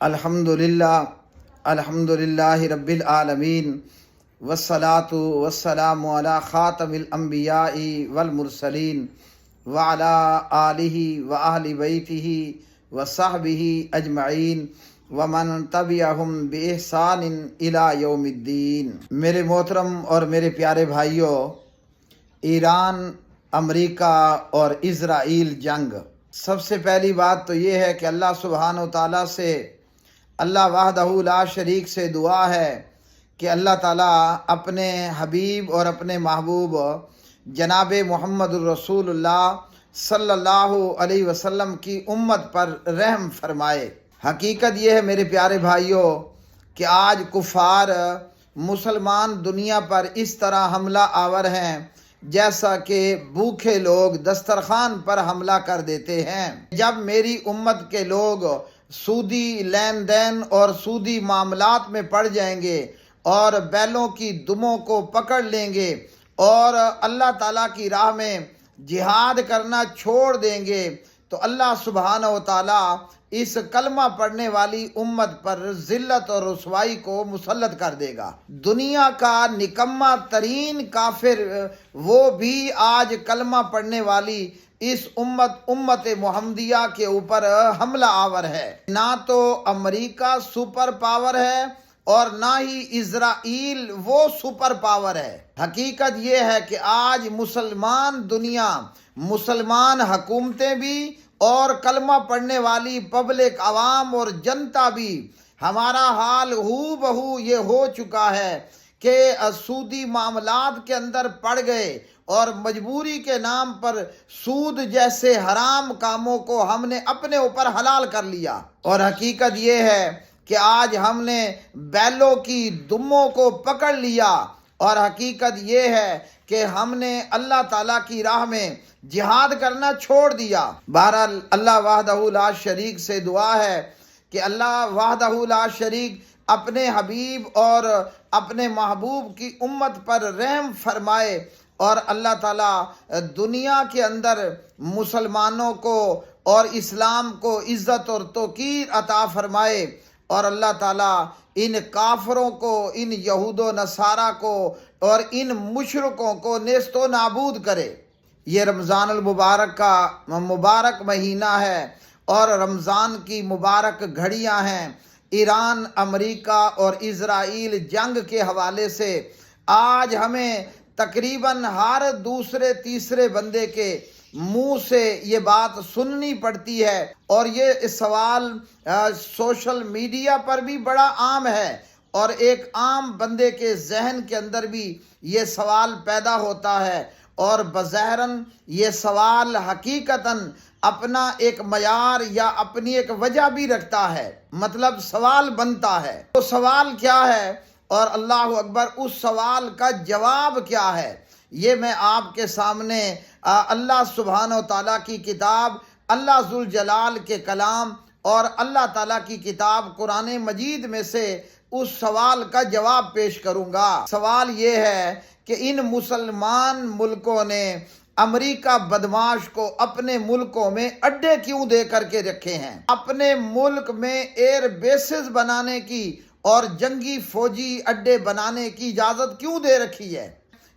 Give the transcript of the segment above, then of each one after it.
الحمدللہ رب العالمین والصلاة والسلام علی خاتم الانبیاء والمرسلین وعلی آلہ واہل بیتہ وصحبہ اجمعین ومن تبعہم بإحسان الی یوم الدین۔ میرے محترم اور میرے پیارے بھائیوں، ایران، امریکہ اور اسرائیل جنگ۔ سب سے پہلی بات تو یہ ہے کہ اللہ سبحانہ و تعالیٰ سے، اللہ وحدہ لا شریک سے دعا ہے کہ اللہ تعالیٰ اپنے حبیب اور اپنے محبوب جناب محمد الرسول اللہ صلی اللہ علیہ وسلم کی امت پر رحم فرمائے۔ حقیقت یہ ہے میرے پیارے بھائیوں کہ آج کفار مسلمان دنیا پر اس طرح حملہ آور ہیں جیسا کہ بھوکے لوگ دسترخوان پر حملہ کر دیتے ہیں۔ جب میری امت کے لوگ سودی لین دین اور سودی معاملات میں پڑ جائیں گے اور بیلوں کی دموں کو پکڑ لیں گے اور اللہ تعالیٰ کی راہ میں جہاد کرنا چھوڑ دیں گے تو اللہ سبحانہ و تعالیٰ اس کلمہ پڑھنے والی امت پر ذلت اور رسوائی کو مسلط کر دے گا۔ دنیا کا نکمہ ترین کافر وہ بھی آج کلمہ پڑھنے والی اس امت محمدیہ کے اوپر حملہ آور ہے۔ نہ تو امریکہ سپر پاور ہے اور نہ ہی اسرائیل وہ سپر پاور ہے۔ حقیقت یہ ہے کہ آج مسلمان دنیا، مسلمان حکومتیں بھی اور کلمہ پڑھنے والی پبلک عوام اور جنتا بھی، ہمارا حال ہو بہو یہ ہو چکا ہے کہ سودی معاملات کے اندر پڑ گئے اور مجبوری کے نام پر سود جیسے حرام کاموں کو ہم نے اپنے اوپر حلال کر لیا۔ اور حقیقت یہ ہے کہ آج ہم نے بیلوں کی دموں کو پکڑ لیا اور حقیقت یہ ہے کہ ہم نے اللہ تعالیٰ کی راہ میں جہاد کرنا چھوڑ دیا۔ بہرحال اللہ وحدہ لا شریک سے دعا ہے کہ اللہ وحدہ لا شریک اپنے حبیب اور اپنے محبوب کی امت پر رحم فرمائے اور اللہ تعالیٰ دنیا کے اندر مسلمانوں کو اور اسلام کو عزت اور توقیر عطا فرمائے اور اللہ تعالیٰ ان کافروں کو، ان یہود و نصارہ کو اور ان مشرکوں کو نیست و نابود کرے۔ یہ رمضان المبارک کا مبارک مہینہ ہے اور رمضان کی مبارک گھڑیاں ہیں۔ ایران، امریکہ اور اسرائیل جنگ کے حوالے سے آج ہمیں تقریباً ہر دوسرے تیسرے بندے کے منہ سے یہ بات سننی پڑتی ہے اور یہ سوال سوشل میڈیا پر بھی بڑا عام ہے اور ایک عام بندے کے ذہن کے اندر بھی یہ سوال پیدا ہوتا ہے اور بظاہراً یہ سوال حقیقتاً اپنا ایک معیار یا اپنی ایک وجہ بھی رکھتا ہے، مطلب سوال بنتا ہے۔ تو سوال کیا ہے اور اللہ اکبر اس سوال کا جواب کیا ہے، یہ میں آپ کے سامنے اللہ سبحانہ و تعالیٰ کی کتاب، اللہ ذوالجلال کے کلام اور اللہ تعالیٰ کی کتاب قرآن مجید میں سے اس سوال کا جواب پیش کروں گا۔ سوال یہ ہے کہ ان مسلمان ملکوں نے امریکہ بدماش کو اپنے ملکوں میں اڈے کیوں دے کر کے رکھے ہیں؟ اپنے ملک میں ایئر بیسز بنانے کی اور جنگی فوجی اڈے بنانے کی اجازت کیوں دے رکھی ہے؟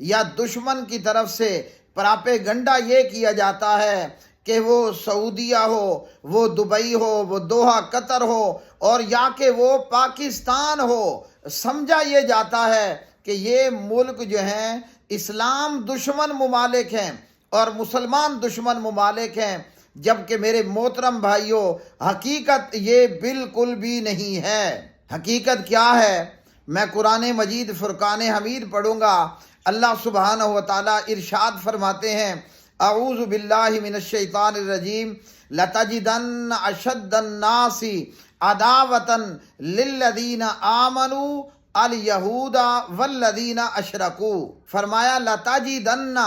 یا دشمن کی طرف سے پراپیگنڈا یہ کیا جاتا ہے کہ وہ سعودیہ ہو، وہ دبئی ہو، وہ دوحہ قطر ہو اور یا کہ وہ پاکستان ہو، سمجھا یہ جاتا ہے کہ یہ ملک جو ہیں اسلام دشمن ممالک ہیں اور مسلمان دشمن ممالک ہیں، جبکہ میرے محترم بھائیوں حقیقت یہ بالکل بھی نہیں ہے۔ حقیقت کیا ہے؟ میں قرآن مجید فرقان حمید پڑھوں گا۔ اللہ سبحانہ و تعالیٰ ارشاد فرماتے ہیں، اعوذ باللہ من الشیطان الرجیم، لَتَجِدَنَّ أَشَدَّ النَّاسِ عَدَاوَةً لِلَّذِينَ آمَنُوا الْيَهُودَ وَالَّذِينَ أَشْرَكُوا۔ فرمایا لَتَجِدَنَّ،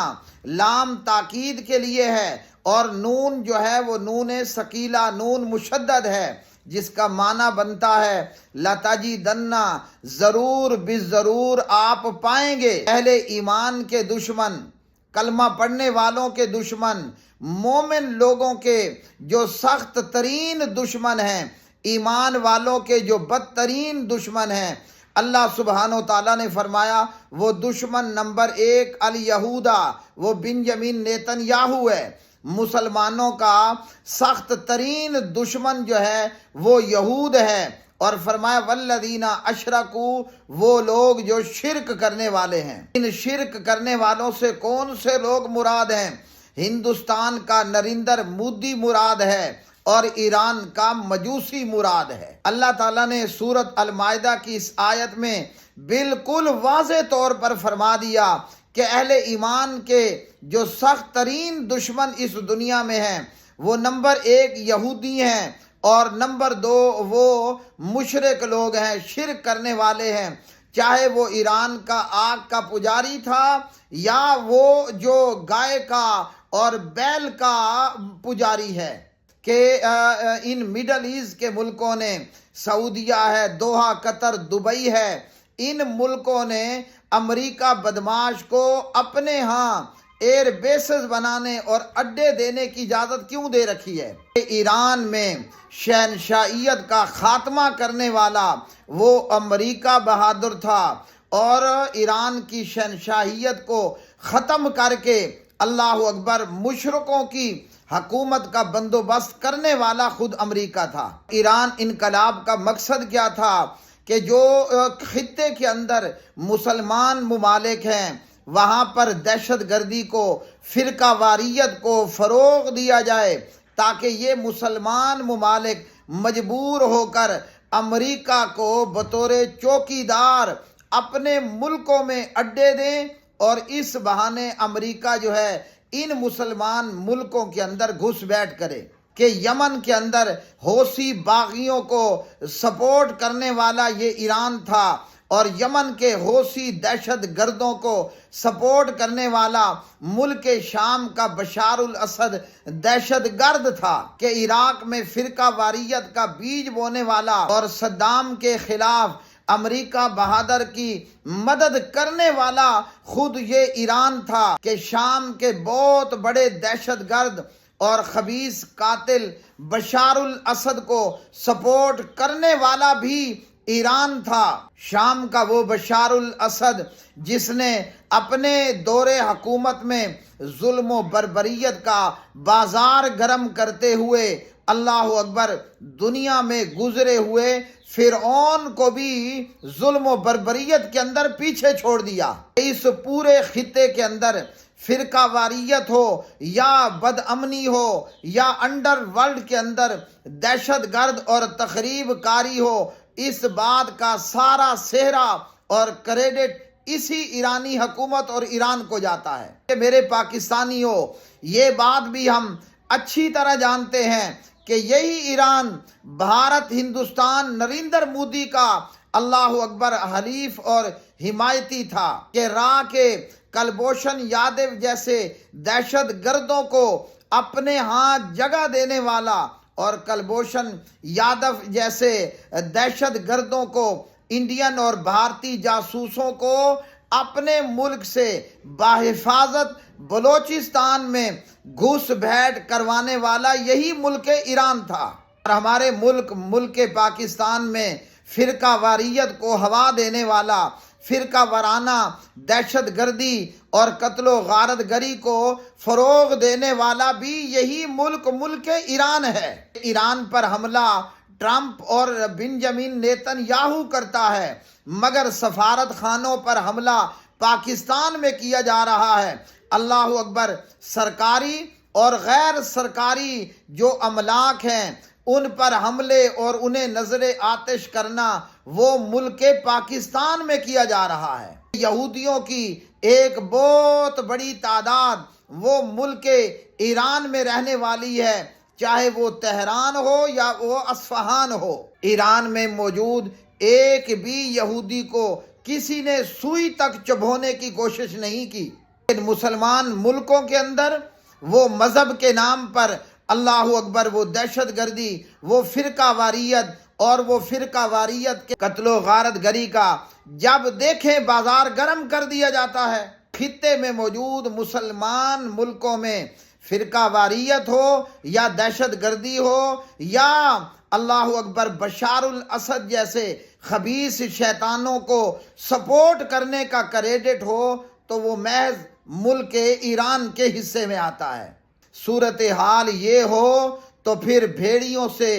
لام تاکید کے لیے ہے اور نون جو ہے وہ نون ثقیلہ، نون مشدد ہے، جس کا معنی بنتا ہے لَتَجِدَنَّ، ضرور بالضرور آپ پائیں گے، اہل ایمان کے دشمن، کلمہ پڑھنے والوں کے دشمن، مومن لوگوں کے جو سخت ترین دشمن ہیں، ایمان والوں کے جو بدترین دشمن ہیں، اللہ سبحانہ و تعالیٰ نے فرمایا وہ دشمن نمبر 1 الیہودا، وہ بنجمین نیتن یاہو ہے۔ مسلمانوں کا سخت ترین دشمن جو ہے وہ یہود ہے، اور فرمایا والذین اشرکوا، وہ لوگ جو شرک کرنے والے ہیں۔ ان شرک کرنے والوں سے کون سے لوگ مراد ہیں؟ ہندوستان کا نریندر مودی مراد ہے، اور ایران کا مجوسی مراد ہے۔ اللہ تعالیٰ نے سورۃ المائدہ کی اس آیت میں بالکل واضح طور پر فرما دیا کہ اہل ایمان کے جو سخت ترین دشمن اس دنیا میں ہیں وہ نمبر 1 یہودی ہیں، اور نمبر 2 وہ مشرک لوگ ہیں، شرک کرنے والے ہیں، چاہے وہ ایران کا آگ کا پجاری تھا یا وہ جو گائے کا اور بیل کا پجاری ہے۔ کہ ان مڈل ایسٹ کے ملکوں نے، سعودیہ ہے، دوحہ، قطر، دبئی ہے، ان ملکوں نے امریکہ بدماش کو اپنے ہاں ایئر بیسز بنانے اور اڈے دینے کی اجازت کیوں دے رکھی ہے؟ ایران میں شہنشاہیت کا خاتمہ کرنے والا وہ امریکہ بہادر تھا، اور ایران کی شہنشاہیت کو ختم کر کے اللہ اکبر مشرکوں کی حکومت کا بندوبست کرنے والا خود امریکہ تھا۔ ایران انقلاب کا مقصد کیا تھا؟ کہ جو خطے کے اندر مسلمان ممالک ہیں وہاں پر دہشت گردی کو، فرقہ واریت کو فروغ دیا جائے، تاکہ یہ مسلمان ممالک مجبور ہو کر امریکہ کو بطور چوکیدار اپنے ملکوں میں اڈے دیں، اور اس بہانے امریکہ جو ہے ان مسلمان ملکوں کے اندر گھس بیٹھ کرے۔ کہ یمن کے اندر حوثی باغیوں کو سپورٹ کرنے والا یہ ایران تھا، اور یمن کے حوثی دہشت گردوں کو سپورٹ کرنے والا ملک شام کا بشار الاسد دہشت گرد تھا۔ کہ عراق میں فرقہ واریت کا بیج بونے والا اور صدام کے خلاف امریکہ بہادر کی مدد کرنے والا خود یہ ایران تھا۔ کہ شام کے بہت بڑے دہشت گرد اور خبیث قاتل بشار الاسد کو سپورٹ کرنے والا بھی ایران تھا۔ شام کا وہ بشار الاسد جس نے اپنے دور حکومت میں ظلم و بربریت کا بازار گرم کرتے ہوئے اللہ اکبر دنیا میں گزرے ہوئے فرعون کو بھی ظلم و بربریت کے اندر پیچھے چھوڑ دیا۔ اس پورے خطے کے اندر فرقہ واریت ہو یا بد امنی ہو یا انڈر ورلڈ کے اندر دہشت گرد اور تخریب کاری ہو، اس بات کا سارا سہرا اور کریڈٹ اسی ایرانی حکومت اور ایران کو جاتا ہے۔ کہ میرے پاکستانیوں، یہ بات بھی ہم اچھی طرح جانتے ہیں کہ یہی ایران بھارت ہندوستان نریندر مودی کا اللہ اکبر حلیف اور حمایتی تھا۔ کہ راہ کے کلبھوشن یادو جیسے دہشت گردوں کو اپنے ہاں جگہ دینے والا، اور کلبھوشن یادو جیسے دہشت گردوں کو، انڈین اور بھارتی جاسوسوں کو اپنے ملک سے بحفاظت بلوچستان میں گھس بیٹھ کروانے والا یہی ملک ایران تھا۔ اور ہمارے ملک پاکستان میں فرقہ واریت کو ہوا دینے والا، فرقہ وارانہ دہشت گردی اور قتل و غارت گری کو فروغ دینے والا بھی یہی ملک ایران ہے۔ ایران پر حملہ ٹرمپ اور بنجمین نیتن یاہو کرتا ہے، مگر سفارت خانوں پر حملہ پاکستان میں کیا جا رہا ہے۔ اللہ اکبر، سرکاری اور غیر سرکاری جو املاک ہیں ان پر حملے اور انہیں نظر آتش کرنا وہ ملک پاکستان میں کیا جا رہا ہے۔ یہودیوں کی ایک بہت بڑی تعداد وہ ملک ایران میں رہنے والی ہے، چاہے وہ تہران ہو یا وہ اصفہان ہو۔ ایران میں موجود ایک بھی یہودی کو کسی نے سوئی تک چبھونے کی کوشش نہیں کی۔ مسلمان ملکوں کے اندر وہ مذہب کے نام پر اللہ اکبر وہ دہشت گردی، وہ فرقہ واریت اور وہ فرقہ واریت کے قتل و غارت گری کا جب دیکھیں بازار گرم کر دیا جاتا ہے۔ خطے میں موجود مسلمان ملکوں میں فرقہ واریت ہو یا دہشت گردی ہو یا اللہ اکبر، بشار الاسد جیسے خبیث شیطانوں کو سپورٹ کرنے کا کریڈٹ ہو تو وہ محض ملک ایران کے حصے میں آتا ہے۔ صورتحال یہ ہو تو پھر بھیڑیوں سے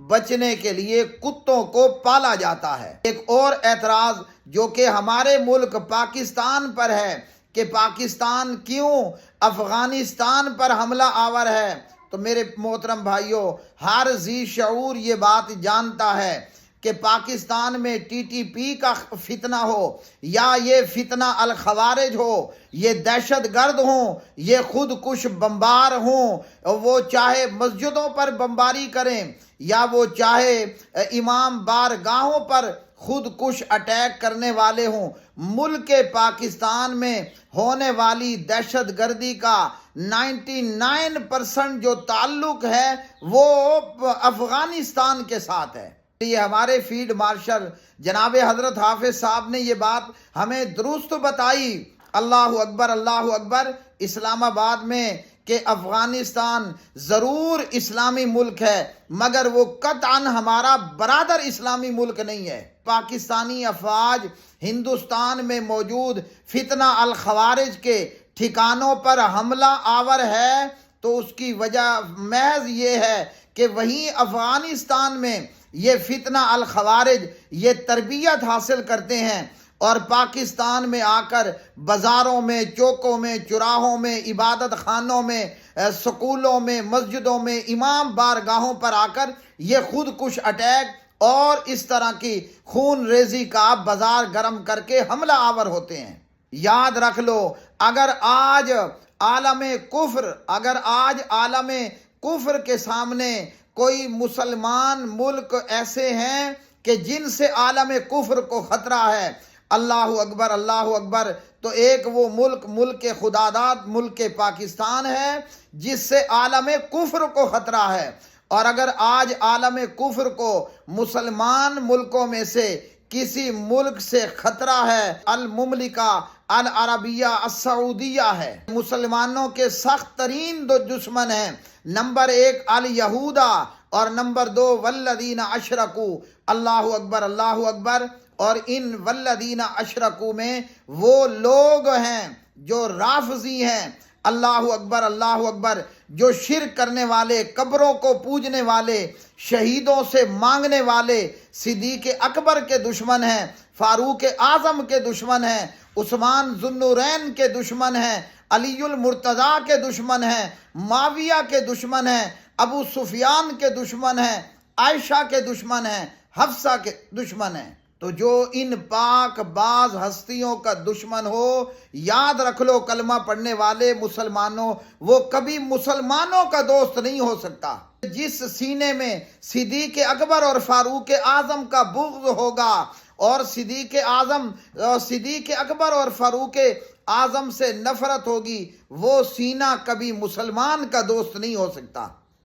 بچنے کے لیے کتوں کو پالا جاتا ہے۔ ایک اور اعتراض جو کہ ہمارے ملک پاکستان پر ہے کہ پاکستان کیوں افغانستان پر حملہ آور ہے، تو میرے محترم بھائیوں، ہر ذی شعور یہ بات جانتا ہے کہ پاکستان میں ٹی ٹی پی کا فتنہ ہو یا یہ فتنہ الخوارج ہو، یہ دہشت گرد ہوں، یہ خود کش بمبار ہوں، وہ چاہے مسجدوں پر بمباری کریں یا وہ چاہے امام بارگاہوں پر خود کش اٹیک کرنے والے ہوں، ملک پاکستان میں ہونے والی دہشت گردی کا 99% جو تعلق ہے وہ افغانستان کے ساتھ ہے۔ یہ ہمارے فیلڈ مارشل جناب حضرت حافظ صاحب نے یہ بات ہمیں درست بتائی، اللہ اکبر اللہ اکبر، اسلام آباد میں، کہ افغانستان ضرور اسلامی ملک ہے مگر وہ قطعاً ہمارا برادر اسلامی ملک نہیں ہے۔ پاکستانی افواج ہندوستان میں موجود فتنہ الخوارج کے ٹھکانوں پر حملہ آور ہے تو اس کی وجہ محض یہ ہے کہ وہیں افغانستان میں یہ فتنہ الخوارج یہ تربیت حاصل کرتے ہیں اور پاکستان میں آ کر بازاروں میں، چوکوں میں، چراہوں میں، عبادت خانوں میں، سکولوں میں، مسجدوں میں، امام بارگاہوں پر آ کر یہ خود کش اٹیک اور اس طرح کی خون ریزی کا بازار گرم کر کے حملہ آور ہوتے ہیں۔ یاد رکھ لو، اگر آج عالم کفر کے سامنے کوئی مسلمان ملک ایسے ہیں کہ جن سے عالم کفر کو خطرہ ہے، اللہ اکبر اللہ اکبر، تو ایک وہ ملک خداداد ملک پاکستان ہے جس سے عالم کفر کو خطرہ ہے۔ اور اگر آج عالم کفر کو مسلمان ملکوں میں سے کسی ملک سے خطرہ ہے، المملکہ العربیہ السعودیہ ہے۔ مسلمانوں کے سخت ترین دو دشمن ہیں، نمبر 1 الیہودا اور نمبر 2 والذین اشرکوا، اللہ اکبر اللہ اکبر۔ اور ان والذین اشرکوا میں وہ لوگ ہیں جو رافضی ہیں، اللہ اکبر اللہ اکبر، جو شرک کرنے والے، قبروں کو پوجنے والے، شہیدوں سے مانگنے والے، صدیق اکبر کے دشمن ہیں، فاروق اعظم کے دشمن ہیں، عثمان ذو النورین کے دشمن ہیں، علی المرتضیٰ کے دشمن ہیں، معاویہ کے دشمن ہیں، ابو سفیان کے دشمن ہیں، عائشہ کے دشمن ہیں، حفصہ کے دشمن ہیں۔ تو جو ان پاک باز ہستیوں کا دشمن ہو، یاد رکھ لو کلمہ پڑھنے والے مسلمانوں، وہ کبھی مسلمانوں کا دوست نہیں ہو سکتا۔ جس سینے میں صدیق اکبر اور فاروق اعظم کا بغض ہوگا اور صدیق اکبر اور فاروق اعظم سے نفرت ہوگی، وہ سینہ کبھی مسلمان کا دوست نہیں ہو سکتا۔